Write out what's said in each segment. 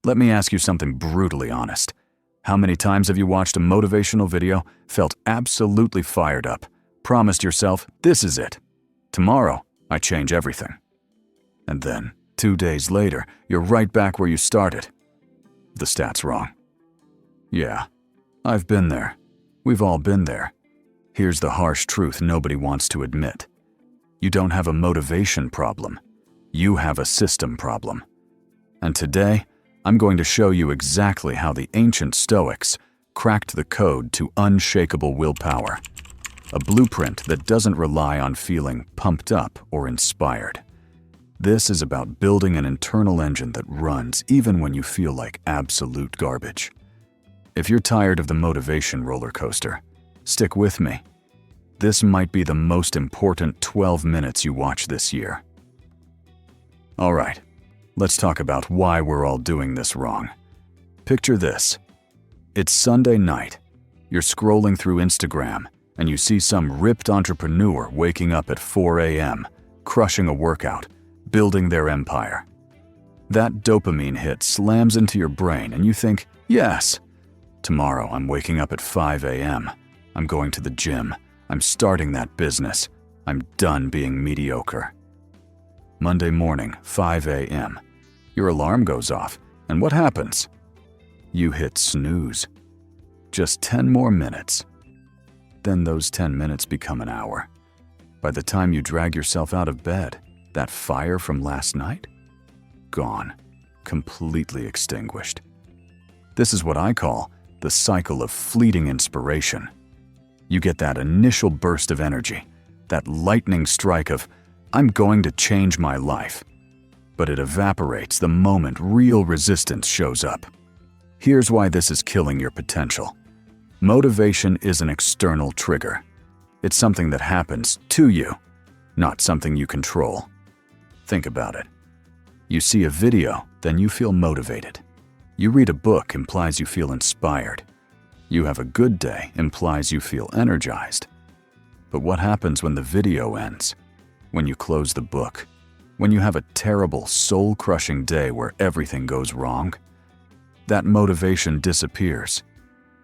Let me ask you something brutally honest. How many times have you watched a motivational video, felt absolutely fired up, promised yourself, this is it. Tomorrow, I change everything. And then, 2 days later, you're right back where you started. The stat's wrong. Yeah, I've been there. We've all been there. Here's the harsh truth nobody wants to admit. You don't have a motivation problem. You have a system problem. And today, I'm going to show you exactly how the ancient Stoics cracked the code to unshakable willpower, a blueprint that doesn't rely on feeling pumped up or inspired. This is about building an internal engine that runs even when you feel like absolute garbage. If you're tired of the motivation roller coaster, stick with me. This might be the most important 12 minutes you watch this year. All right, let's talk about why we're all doing this wrong. Picture this. It's Sunday night. You're scrolling through Instagram and you see some ripped entrepreneur waking up at 4 a.m., crushing a workout, building their empire. That dopamine hit slams into your brain and you think, yes, tomorrow I'm waking up at 5 a.m. I'm going to the gym. I'm starting that business. I'm done being mediocre. Monday morning, 5 a.m. Your alarm goes off, and what happens? You hit snooze. Just 10 more minutes. Then those 10 minutes become an hour. By the time you drag yourself out of bed, that fire from last night? Gone. Completely extinguished. This is what I call the cycle of fleeting inspiration. You get that initial burst of energy, that lightning strike of, I'm going to change my life. But it evaporates the moment real resistance shows up. Here's why this is killing your potential. Motivation is an external trigger. It's something that happens to you, not something you control. Think about it. You see a video, then you feel motivated. You read a book implies you feel inspired. You have a good day implies you feel energized. But what happens when the video ends? When you close the book? When you have a terrible, soul-crushing day where everything goes wrong? That motivation disappears.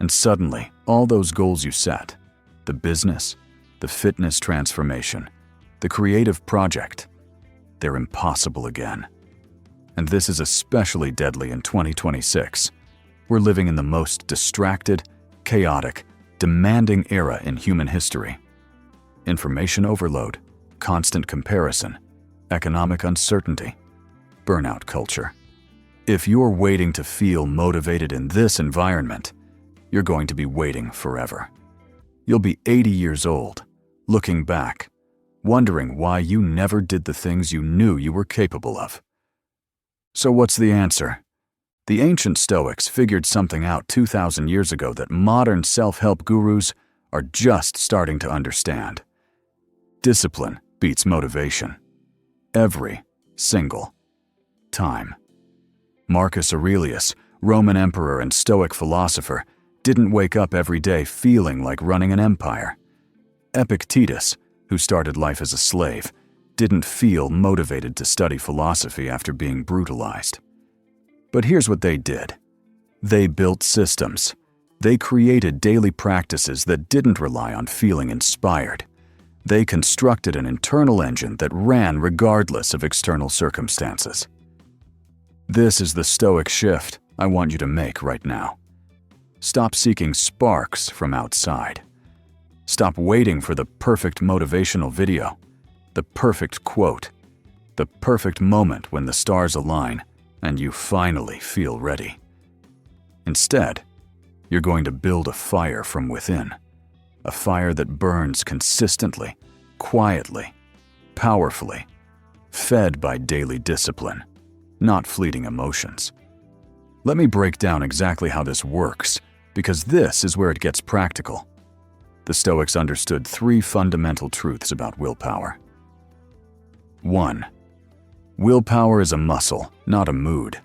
And suddenly, all those goals you set, the business, the fitness transformation, the creative project, they're impossible again. And this is especially deadly in 2026. We're living in the most distracted, chaotic, demanding era in human history. Information overload, constant comparison, economic uncertainty, burnout culture. If you're waiting to feel motivated in this environment, you're going to be waiting forever. You'll be 80 years old, looking back, wondering why you never did the things you knew you were capable of. So what's the answer? The ancient Stoics figured something out 2,000 years ago that modern self-help gurus are just starting to understand. Discipline beats motivation. Every single time. Marcus Aurelius, Roman emperor and Stoic philosopher, didn't wake up every day feeling like running an empire. Epictetus, who started life as a slave, didn't feel motivated to study philosophy after being brutalized. But here's what they did. They built systems. They created daily practices that didn't rely on feeling inspired. They constructed an internal engine that ran regardless of external circumstances. This is the Stoic shift I want you to make right now. Stop seeking sparks from outside. Stop waiting for the perfect motivational video, the perfect quote, the perfect moment when the stars align and you finally feel ready. Instead, you're going to build a fire from within, a fire that burns consistently, quietly, powerfully, fed by daily discipline, not fleeting emotions. Let me break down exactly how this works, because this is where it gets practical. The Stoics understood 3 fundamental truths about willpower. 1. Willpower is a muscle, not a mood.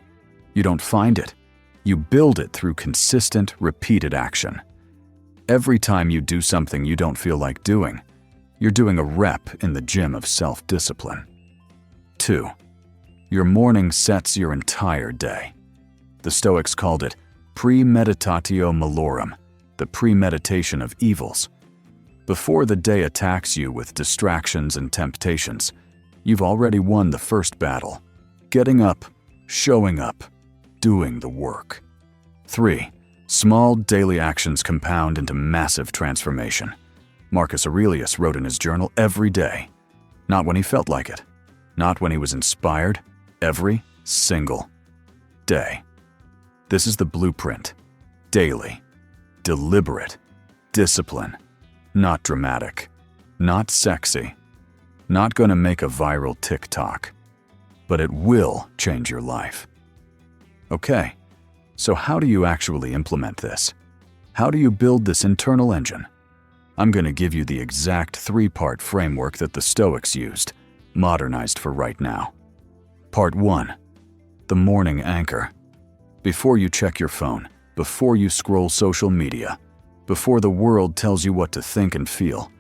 You don't find it. You build it through consistent, repeated action. Every time you do something you don't feel like doing, you're doing a rep in the gym of self-discipline. 2. Your morning sets your entire day. The Stoics called it premeditatio malorum, the premeditation of evils. Before the day attacks you with distractions and temptations, you've already won the first battle. Getting up, showing up, doing the work. 3. Small daily actions compound into massive transformation. Marcus Aurelius wrote in his journal every day. Not when he felt like it. Not when he was inspired. Every single day. This is the blueprint. Daily. Deliberate. Discipline. Not dramatic. Not sexy. Not gonna make a viral TikTok. But it will change your life. Okay, so how do you actually implement this? How do you build this internal engine? I'm gonna give you the exact 3-part framework that the Stoics used, modernized for right now. Part 1. The morning anchor. Before you check your phone, before you scroll social media, before the world tells you what to think and feel,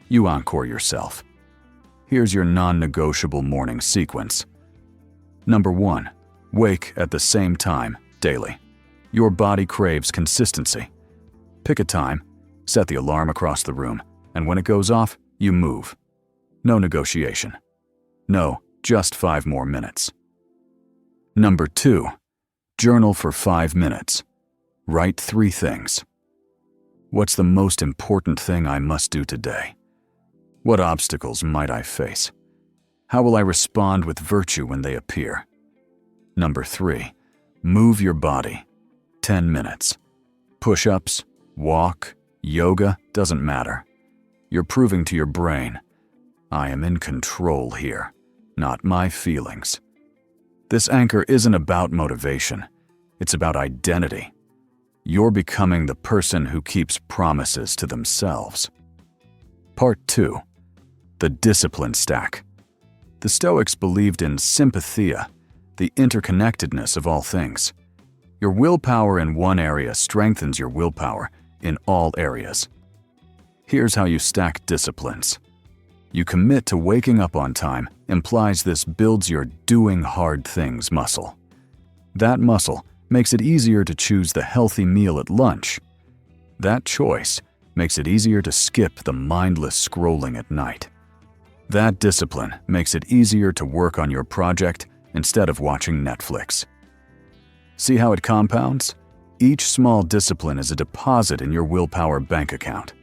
you anchor yourself. Here's your non-negotiable morning sequence. Number 1. Wake at the same time, daily. Your body craves consistency. Pick a time, set the alarm across the room, and when it goes off, you move. No negotiation. No, just 5 more minutes. Number 2. Journal for 5 minutes. Write 3 things. What's the most important thing I must do today? What obstacles might I face? How will I respond with virtue when they appear? Number 3. Move your body. 10 minutes. Push-ups, walk, yoga, doesn't matter. You're proving to your brain, I am in control here, not my feelings. This anchor isn't about motivation. It's about identity. You're becoming the person who keeps promises to themselves. Part 2. The discipline stack. The Stoics believed in sympathia, the interconnectedness of all things. Your willpower in one area strengthens your willpower in all areas. Here's how you stack disciplines. You commit to waking up on time implies this builds your doing hard things muscle. That muscle makes it easier to choose the healthy meal at lunch. That choice makes it easier to skip the mindless scrolling at night. That discipline makes it easier to work on your project instead of watching Netflix. See how it compounds? Each small discipline is a deposit in your willpower bank account.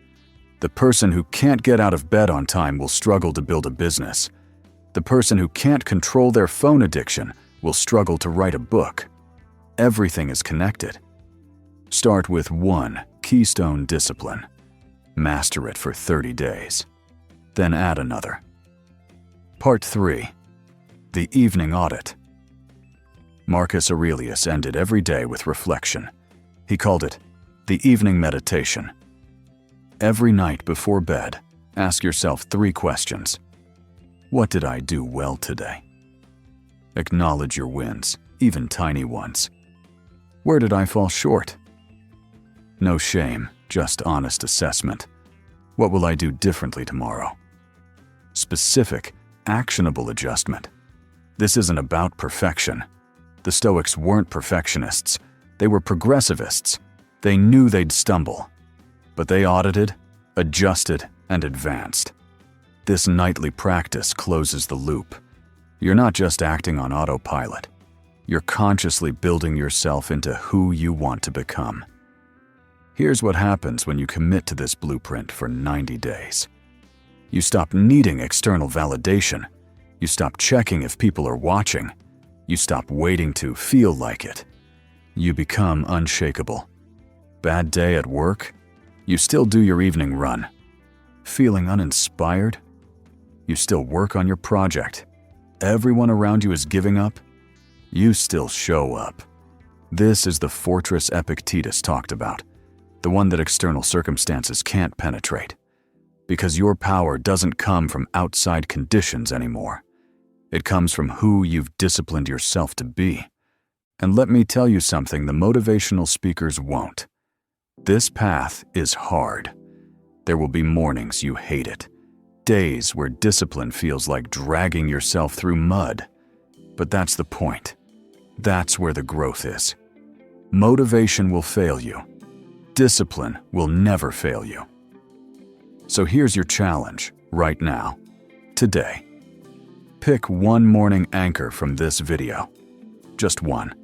The person who can't get out of bed on time will struggle to build a business. The person who can't control their phone addiction will struggle to write a book. Everything is connected. Start with 1 keystone discipline. Master it for 30 days. Then add another. Part 3. The evening audit. Marcus Aurelius ended every day with reflection. He called it the evening meditation. Every night before bed, ask yourself 3 questions. What did I do well today? Acknowledge your wins, even tiny ones. Where did I fall short? No shame, just honest assessment. What will I do differently tomorrow? Specific, actionable adjustment. This isn't about perfection. The Stoics weren't perfectionists. They were progressivists. They knew they'd stumble. But they audited, adjusted, and advanced. This nightly practice closes the loop. You're not just acting on autopilot. You're consciously building yourself into who you want to become. Here's what happens when you commit to this blueprint for 90 days. You stop needing external validation. You stop checking if people are watching. You stop waiting to feel like it. You become unshakable. Bad day at work? You still do your evening run. Feeling uninspired? You still work on your project. Everyone around you is giving up? You still show up. This is the fortress Epictetus talked about, the one that external circumstances can't penetrate. Because your power doesn't come from outside conditions anymore. It comes from who you've disciplined yourself to be. And let me tell you something the motivational speakers won't. This path is hard. There will be mornings you hate it. Days where discipline feels like dragging yourself through mud. But that's the point. That's where the growth is. Motivation will fail you. Discipline will never fail you. So here's your challenge right now, today. Pick one morning anchor from this video. Just one.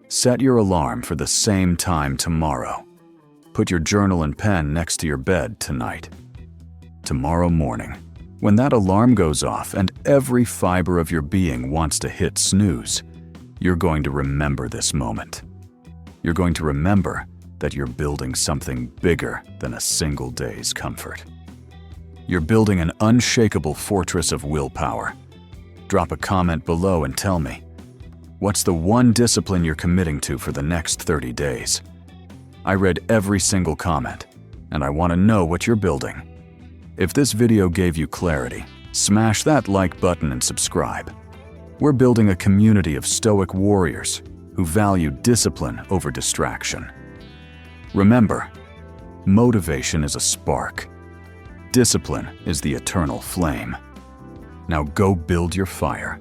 Set your alarm for the same time tomorrow. Put your journal and pen next to your bed tonight. Tomorrow morning, when that alarm goes off and every fiber of your being wants to hit snooze, you're going to remember this moment. You're going to remember that you're building something bigger than a single day's comfort. You're building an unshakable fortress of willpower. Drop a comment below and tell me, what's the one discipline you're committing to for the next 30 days? I read every single comment, and I want to know what you're building. If this video gave you clarity, smash that like button and subscribe. We're building a community of Stoic warriors who value discipline over distraction. Remember, motivation is a spark. Discipline is the eternal flame. Now go build your fire.